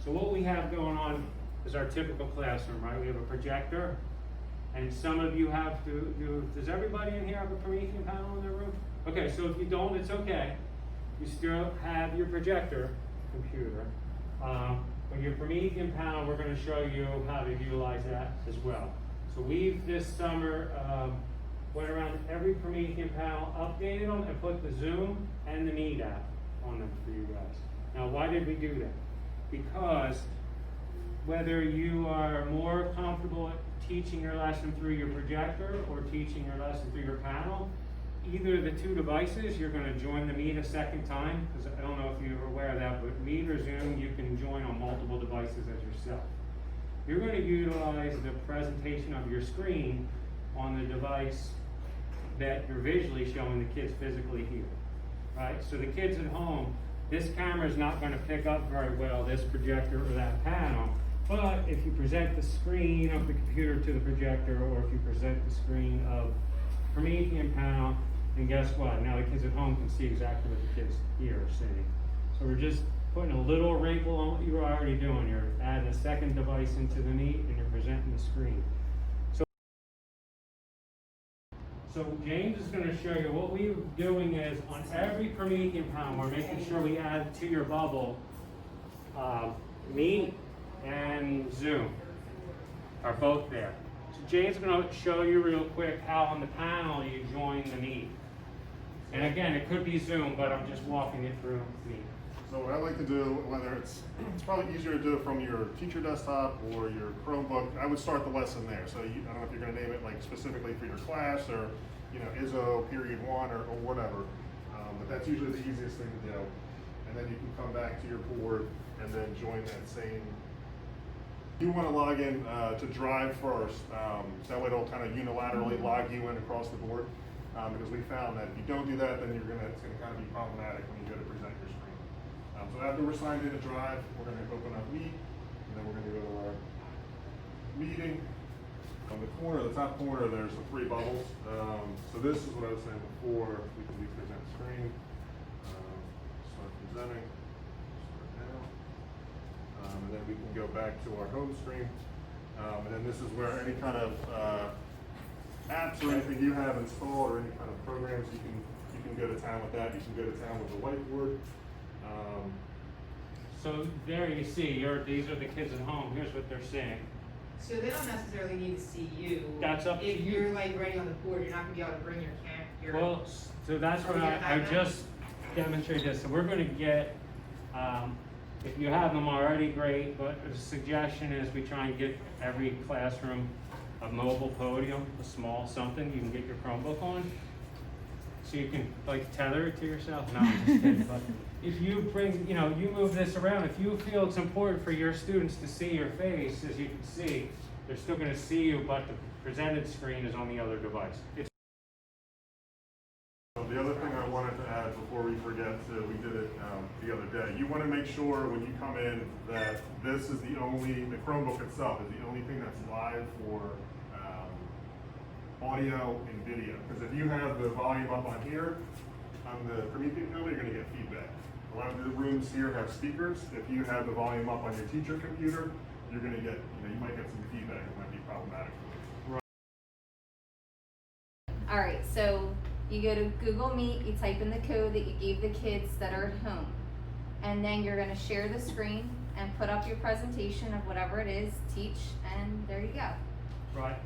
So what we have going on is our typical classroom, right? We have a projector, and some of you have to do, does everybody in here have a Promethean panel in their room? Okay, so if you don't, it's okay. You still have your projector computer. But your Promethean panel, we're going to show you how to utilize that as well. So we've this summer went around every Promethean panel, updated them, and put the Zoom and the Meet app on them for you guys. Now, why did we do that? Because whether you are more comfortable teaching your lesson through your projector or teaching your lesson through your panel, either of the two devices, you're going to join the Meet a second time, because I don't know if you're aware of that, but Meet or Zoom, you can join on multiple devices as yourself. You're going to utilize the presentation of your screen on the device that you're visually showing the kids physically here, right? So the kids at home, this camera is not going to pick up very well this projector or that panel, but if you present the screen of the computer to the projector, or if you present the screen of Promethean panel, and guess what? Now the kids at home can see exactly what the kids here are seeing. So we're just putting a little wrinkle on what you were already doing. You're adding a second device into the Meet, and you're presenting the screen. So James is going to show you what we're doing is on every Promethean panel, we're making sure we add to your bubble Meet and Zoom are both there. So James is going to show you real quick how on the panel you join the Meet. And again, it could be Zoom, but I'm just walking you through Meet. So what I like to do, whether it's probably easier to do it from your teacher desktop or your Chromebook, I would start the lesson there. So I don't know if you're going to name it like specifically for your class or ISO period 1 or whatever, but that's usually the easiest thing to do. And then you can come back to your board and then join that same. You want to log in to Drive first, that way it'll kind of unilaterally log you in across the board, because we found that if you don't do that, then it's going to kind of be problematic when you go to present your screen. So after we're signed in to Drive, we're going to open up Meet, and then we're going to go to our meeting. On the corner, the top corner, there's the 3 bubbles. So this is what I was saying before. We can do present screen, start presenting, start now, and then we can go back to our home screen. And then this is where any kind of apps or anything you have installed or any kind of programs, you can go to town with that. You can go to town with the whiteboard. So there you see, these are the kids at home. Here's what they're seeing. So they don't necessarily need to see you. That's up to you. If you're like ready on the board, you're not going to be able to bring your camera. Well, so that's what I just demonstrated this. So we're going to get, if you have them already, great, but the suggestion is we try and get every classroom a mobile podium, a small something you can get your Chromebook on. So you can like tether it to yourself. No, I'm just kidding. But if you bring, you move this around, if you feel it's important for your students to see your face, as you can see, they're still going to see you, but the presented screen is on the other device. The other thing I wanted to add before we forget, we did it the other day. You want to make sure when you come in that this is the Chromebook itself is the only thing that's live for audio and video. Because if you have the volume up on here, on the Promethean computer, you're going to get feedback. A lot of the rooms here have speakers. If you have the volume up on your teacher computer, you're going to get, you might get some feedback. It might be problematic. All right, so you go to Google Meet, you type in the code that you gave the kids that are at home, and then you're going to share the screen and put up your presentation of whatever it is, teach, and there you go. Right.